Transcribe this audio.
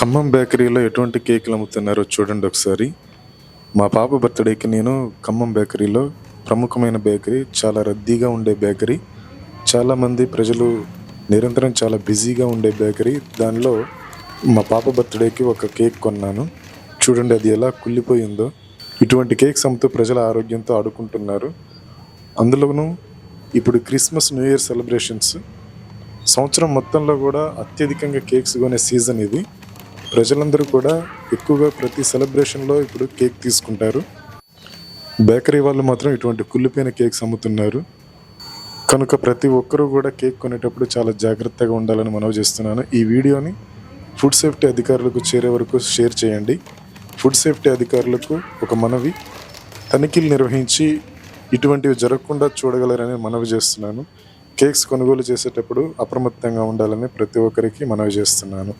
ఖమ్మం బేకరీలో ఎటువంటి కేకులు అమ్ముతున్నారో చూడండి ఒకసారి. మా పాప బర్త్డేకి నేను ఖమ్మం బేకరీలో ప్రముఖమైన బేకరీ, చాలా రద్దీగా ఉండే బేకరీ, చాలామంది ప్రజలు నిరంతరం చాలా బిజీగా ఉండే బేకరీ. దానిలో మా పాప బర్త్డేకి ఒక కేక్ కొన్నాను. చూడండి అది ఎలా కుళ్ళిపోయిందో. ఇటువంటి కేక్స్ అమ్ముతూ ప్రజల ఆరోగ్యంతో ఆడుకుంటున్నారు. అందులోనూ ఇప్పుడు క్రిస్మస్, న్యూ ఇయర్ సెలబ్రేషన్స్, సంవత్సరం మొత్తంలో కూడా అత్యధికంగా కేక్స్ కొనే సీజన్ ఇది. ప్రజలందరూ కూడా ఎక్కువగా ప్రతి సెలబ్రేషన్లో ఇప్పుడు కేక్ తీసుకుంటారు. బేకరీ వాళ్ళు మాత్రం ఇటువంటి కుళ్ళిపోయిన కేక్స్ అమ్ముతున్నారు. కనుక ప్రతి ఒక్కరూ కూడా కేక్ కొనేటప్పుడు చాలా జాగ్రత్తగా ఉండాలని మనవి చేస్తున్నాను. ఈ వీడియోని ఫుడ్ సేఫ్టీ అధికారులకు చేరే వరకు షేర్ చేయండి. ఫుడ్ సేఫ్టీ అధికారులకు ఒక మనవి, తనిఖీలు నిర్వహించి ఇటువంటివి జరగకుండా చూడగలరని మనవి చేస్తున్నాను. కేక్స్ కొనుగోలు చేసేటప్పుడు అప్రమత్తంగా ఉండాలని ప్రతి ఒక్కరికి మనవి చేస్తున్నాను.